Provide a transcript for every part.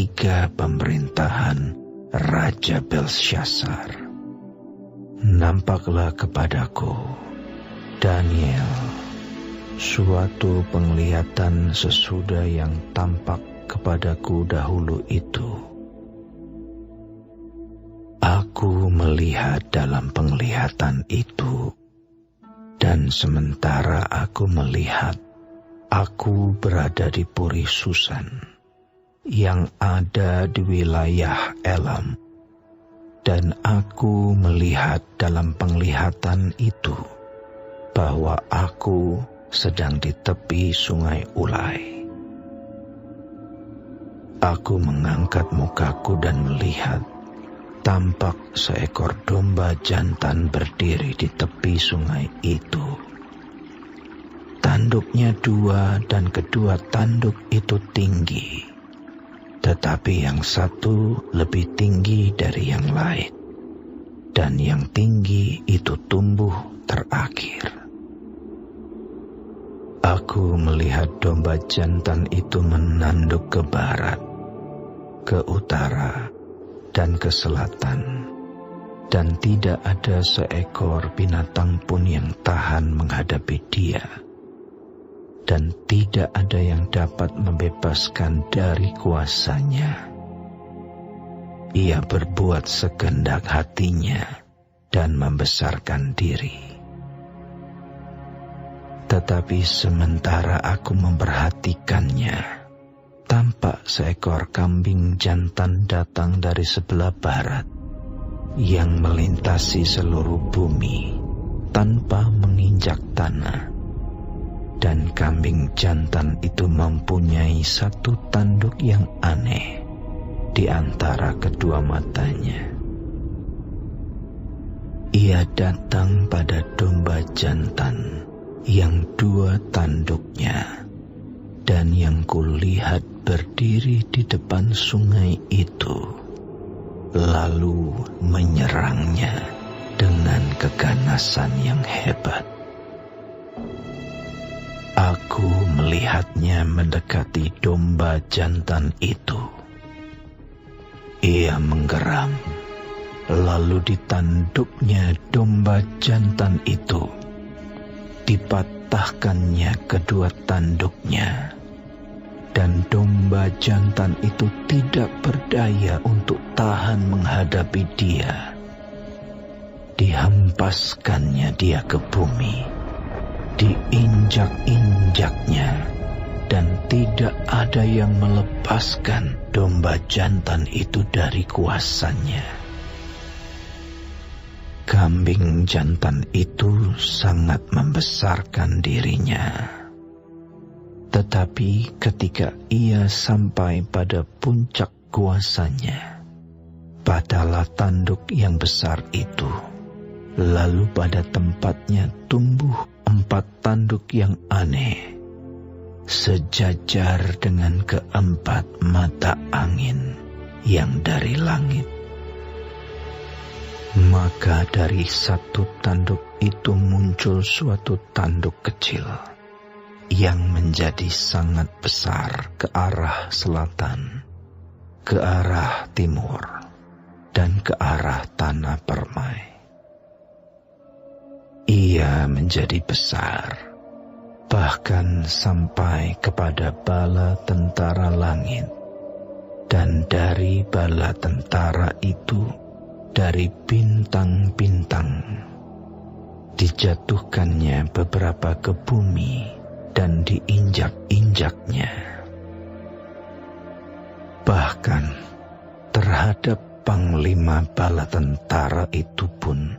ketiga pemerintahan Raja Belsyazar. Nampaklah kepadaku, Daniel, suatu penglihatan sesudah yang tampak kepadaku dahulu itu. Aku melihat dalam penglihatan itu, dan sementara aku melihat, aku berada di Puri Susan yang ada di wilayah Elam, dan aku melihat dalam penglihatan itu bahwa aku sedang di tepi sungai Ulai. Aku mengangkat mukaku dan melihat, tampak seekor domba jantan berdiri di tepi sungai itu. Tanduknya 2 dan kedua tanduk itu tinggi, tetapi yang satu lebih tinggi dari yang lain, dan yang tinggi itu tumbuh terakhir. Aku melihat domba jantan itu menanduk ke barat, ke utara, dan ke selatan, dan tidak ada seekor binatang pun yang tahan menghadapi dia, dan tidak ada yang dapat membebaskan dari kuasanya. Ia berbuat sekehendak hatinya dan membesarkan diri. Tetapi sementara aku memperhatikannya, tampak seekor kambing jantan datang dari sebelah barat, yang melintasi seluruh bumi tanpa menginjak tanah. Dan kambing jantan itu mempunyai satu tanduk yang aneh di antara kedua matanya. Ia datang pada domba jantan yang 2 tanduknya, dan yang kulihat berdiri di depan sungai itu, lalu menyerangnya dengan keganasan yang hebat. Aku melihatnya mendekati domba jantan itu. Ia menggeram, lalu ditanduknya domba jantan itu. Dipatahkannya kedua tanduknya, dan domba jantan itu tidak berdaya untuk tahan menghadapi dia. Dihempaskannya dia ke bumi, diinjak-injaknya, dan tidak ada yang melepaskan domba jantan itu dari kuasanya. Kambing jantan itu sangat membesarkan dirinya. Tetapi ketika ia sampai pada puncak kuasanya, padalah tanduk yang besar itu, lalu pada tempatnya tumbuh 4 tanduk yang aneh, sejajar dengan ke-4 mata angin yang dari langit. Maka dari satu tanduk itu muncul suatu tanduk kecil yang menjadi sangat besar ke arah selatan, ke arah timur, dan ke arah tanah permai. Ia menjadi besar, bahkan sampai kepada bala tentara langit, dan dari bala tentara itu, dari bintang-bintang, dijatuhkannya beberapa ke bumi dan diinjak-injaknya. Bahkan terhadap panglima bala tentara itu pun,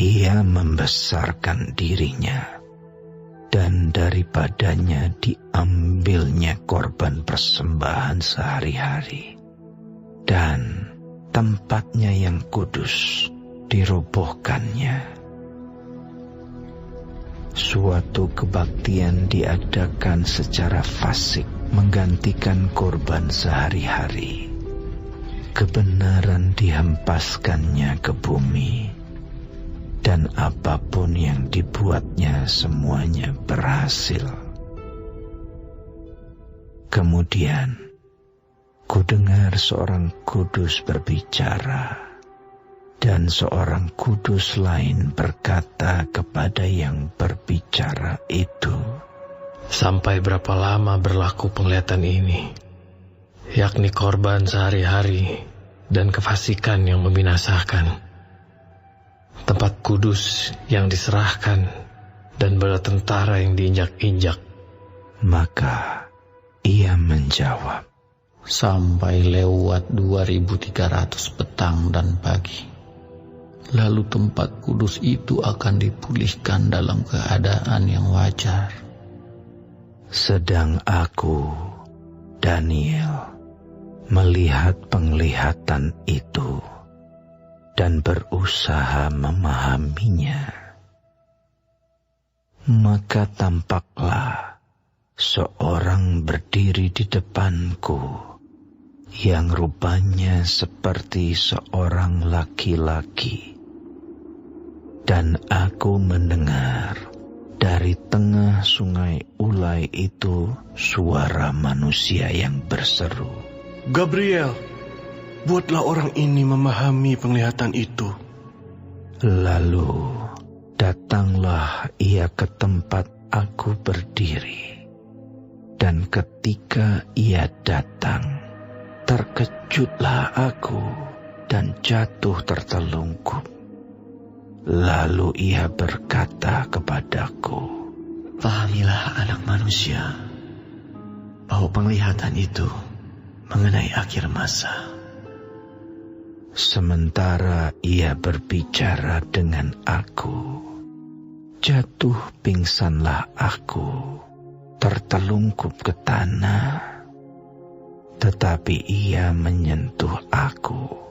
ia membesarkan dirinya, dan daripadanya diambilnya korban persembahan sehari-hari, dan tempatnya yang kudus dirobohkannya. Suatu kebaktian diadakan secara fasik menggantikan korban sehari-hari. Kebenaran dihempaskannya ke bumi, dan apapun yang dibuatnya semuanya berhasil. Kemudian Kudengar seorang kudus berbicara, dan seorang kudus lain berkata kepada yang berbicara itu, "Sampai berapa lama berlaku penglihatan ini, yakni korban sehari-hari dan kefasikan yang membinasakan, tempat kudus yang diserahkan dan bala tentara yang diinjak-injak?" Maka ia menjawab, "Sampai lewat 2300 petang dan pagi. Lalu tempat kudus itu akan dipulihkan dalam keadaan yang wajar." Sedang aku, Daniel, melihat penglihatan itu dan berusaha memahaminya. Maka tampaklah seorang berdiri di depanku yang rupanya seperti seorang laki-laki. Dan aku mendengar dari tengah sungai Ulai itu suara manusia yang berseru, "Gabriel, buatlah orang ini memahami penglihatan itu." Lalu datanglah ia ke tempat aku berdiri. Dan ketika ia datang, terkejutlah aku dan jatuh tertelungkup. Lalu ia berkata kepadaku, "Pahamilah anak manusia, bahwa penglihatan itu mengenai akhir masa." Sementara ia berbicara dengan aku, jatuh pingsanlah aku, tertelungkup ke tanah. Tetapi ia menyentuh aku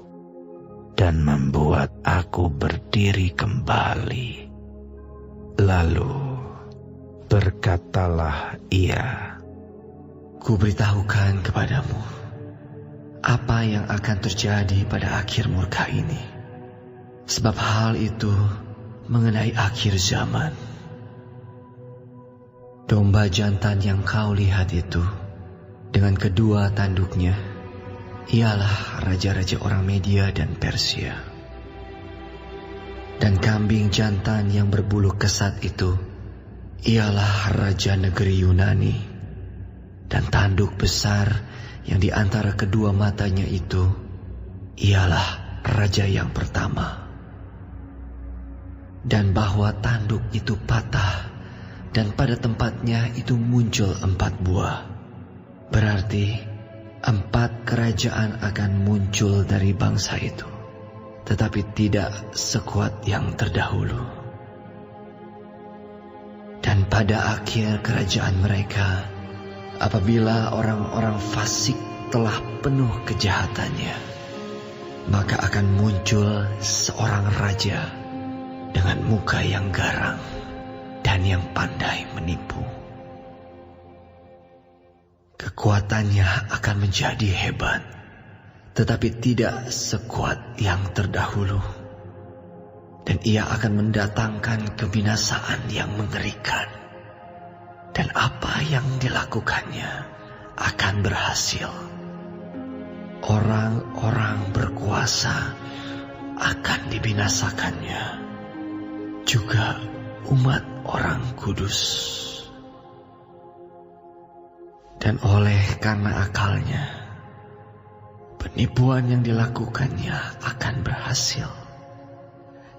dan membuat aku berdiri kembali. Lalu berkatalah ia, "Kuberitahukan kepadamu apa yang akan terjadi pada akhir murka ini, sebab hal itu mengenai akhir zaman. Domba jantan yang kau lihat itu dengan kedua tanduknya ialah raja-raja orang Media dan Persia. Dan kambing jantan yang berbulu kesat itu ialah raja negeri Yunani. Dan tanduk besar yang di antara kedua matanya itu ialah raja yang pertama. Dan bahwa tanduk itu patah, dan pada tempatnya itu muncul 4 buah. Berarti 4 kerajaan akan muncul dari bangsa itu, tetapi tidak sekuat yang terdahulu. Dan pada akhir kerajaan mereka, apabila orang-orang fasik telah penuh kejahatannya, maka akan muncul seorang raja dengan muka yang garang dan yang pandai menipu. Kekuatannya akan menjadi hebat, tetapi tidak sekuat yang terdahulu. Dan ia akan mendatangkan kebinasaan yang mengerikan. Dan apa yang dilakukannya akan berhasil. Orang-orang berkuasa akan dibinasakannya, juga umat orang kudus. Dan oleh karena akalnya, penipuan yang dilakukannya akan berhasil.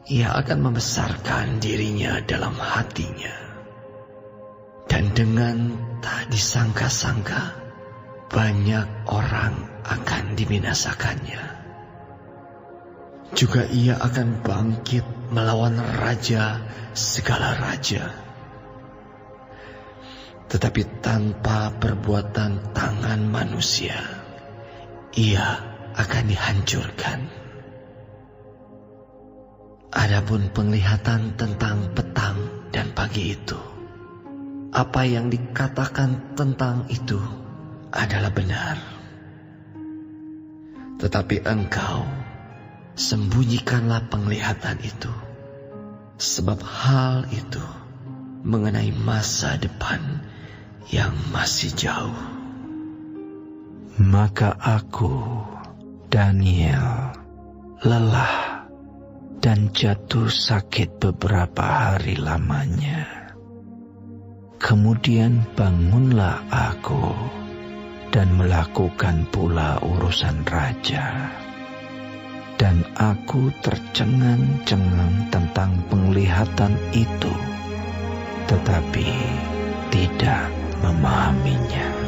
Ia akan membesarkan dirinya dalam hatinya. Dan dengan tak disangka-sangka, banyak orang akan dibinasakannya. Juga ia akan bangkit melawan raja segala raja. Tetapi tanpa perbuatan tangan manusia, ia akan dihancurkan. Adapun penglihatan tentang petang dan pagi itu, apa yang dikatakan tentang itu adalah benar. Tetapi engkau sembunyikanlah penglihatan itu, sebab hal itu mengenai masa depan yang masih jauh. Maka aku, Daniel, lelah dan jatuh sakit beberapa hari lamanya. Kemudian bangunlah aku dan melakukan pula urusan raja. Dan aku tercengang-cengang tentang penglihatan itu, tetapi tidak memahaminya.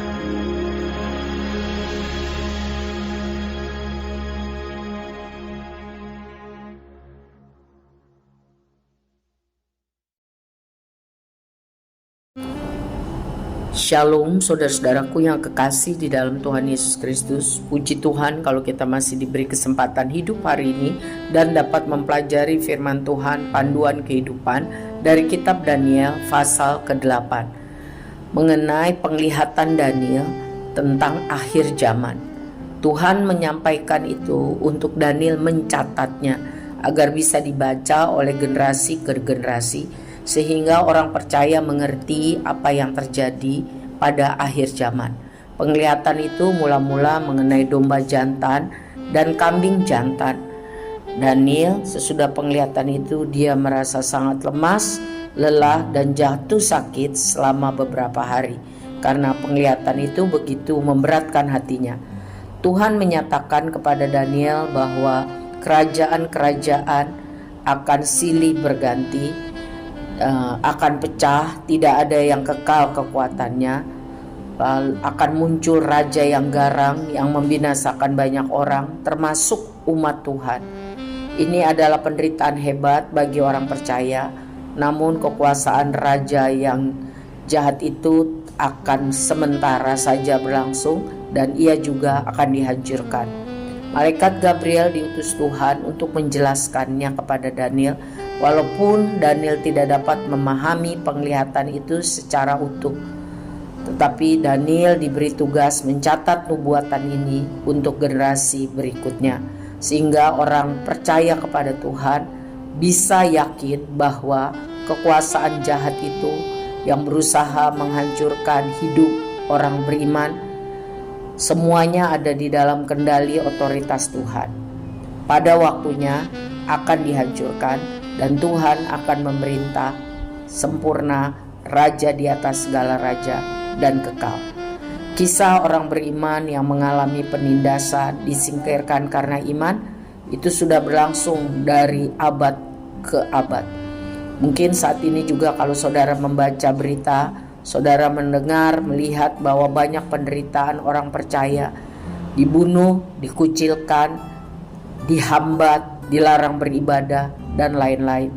Shalom saudara-saudaraku yang kekasih di dalam Tuhan Yesus Kristus. Puji Tuhan kalau kita masih diberi kesempatan hidup hari ini dan dapat mempelajari firman Tuhan, panduan kehidupan dari kitab Daniel pasal ke-8 mengenai penglihatan Daniel tentang akhir zaman. Tuhan menyampaikan itu untuk Daniel mencatatnya agar bisa dibaca oleh generasi ke generasi, sehingga orang percaya mengerti apa yang terjadi pada akhir zaman. Penglihatan itu mula-mula mengenai domba jantan dan kambing jantan. Daniel sesudah penglihatan itu dia merasa sangat lemas, lelah dan jatuh sakit selama beberapa hari. Karena penglihatan itu begitu memberatkan hatinya. Tuhan menyatakan kepada Daniel bahwa kerajaan-kerajaan akan silih berganti, akan pecah, tidak ada yang kekal kekuatannya. Akan muncul raja yang garang yang membinasakan banyak orang, termasuk umat Tuhan. Ini adalah penderitaan hebat bagi orang percaya. Namun kekuasaan raja yang jahat itu akan sementara saja berlangsung dan ia juga akan dihancurkan. Malaikat Gabriel diutus Tuhan untuk menjelaskannya kepada Daniel, walaupun Daniel tidak dapat memahami penglihatan itu secara utuh. Tetapi Daniel diberi tugas mencatat nubuatan ini untuk generasi berikutnya, sehingga orang percaya kepada Tuhan bisa yakin bahwa kekuasaan jahat itu yang berusaha menghancurkan hidup orang beriman, semuanya ada di dalam kendali otoritas Tuhan. Pada waktunya akan dihancurkan dan Tuhan akan memerintah sempurna, raja di atas segala raja dan kekal. Kisah orang beriman yang mengalami penindasan, disingkirkan karena iman, itu sudah berlangsung dari abad ke abad. Mungkin saat ini juga kalau saudara membaca berita, saudara mendengar, melihat bahwa banyak penderitaan orang percaya, dibunuh, dikucilkan, dihambat, dilarang beribadah, dan lain-lain.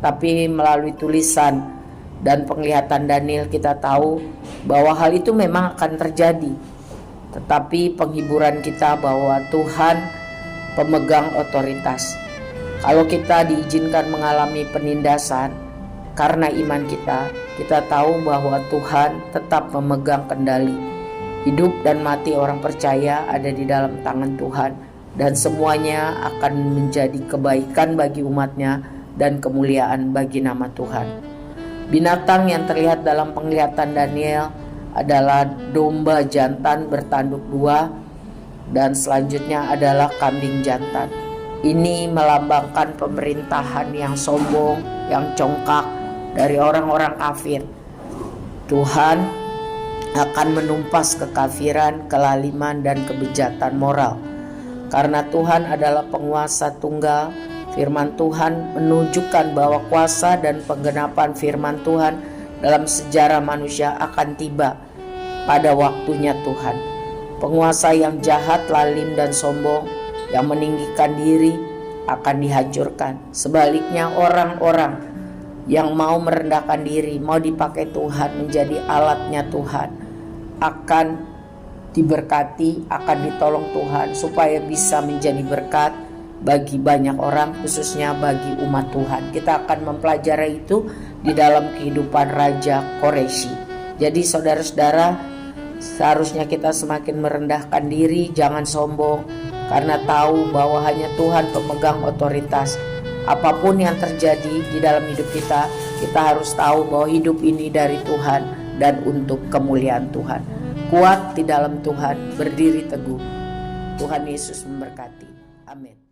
Tapi melalui tulisan dan penglihatan Daniel kita tahu bahwa hal itu memang akan terjadi. Tetapi penghiburan kita bahwa Tuhan pemegang otoritas. Kalau kita diizinkan mengalami penindasan karena iman kita tahu bahwa Tuhan tetap memegang kendali. Hidup dan mati orang percaya ada di dalam tangan Tuhan, dan semuanya akan menjadi kebaikan bagi umatnya dan kemuliaan bagi nama Tuhan. Binatang yang terlihat dalam penglihatan Daniel adalah domba jantan bertanduk dua, dan selanjutnya adalah kambing jantan. Ini melambangkan pemerintahan yang sombong, yang congkak dari orang-orang kafir. Tuhan akan menumpas kekafiran, kelaliman, dan kebejatan moral. Karena Tuhan adalah penguasa tunggal, firman Tuhan menunjukkan bahwa kuasa dan penggenapan firman Tuhan dalam sejarah manusia akan tiba pada waktunya Tuhan. Penguasa yang jahat, lalim, dan sombong, yang meninggikan diri akan dihancurkan. Sebaliknya orang-orang yang mau merendahkan diri, mau dipakai Tuhan menjadi alatnya Tuhan, akan diberkati, akan ditolong Tuhan supaya bisa menjadi berkat bagi banyak orang, khususnya bagi umat Tuhan. Kita akan mempelajari itu di dalam kehidupan Raja Koreshi. Jadi saudara-saudara, seharusnya kita semakin merendahkan diri, jangan sombong, karena tahu bahwa hanya Tuhan pemegang otoritas. Apapun yang terjadi di dalam hidup kita, kita harus tahu bahwa hidup ini dari Tuhan dan untuk kemuliaan Tuhan. kuat di dalam Tuhan, berdiri teguh. Tuhan Yesus memberkati. Amin.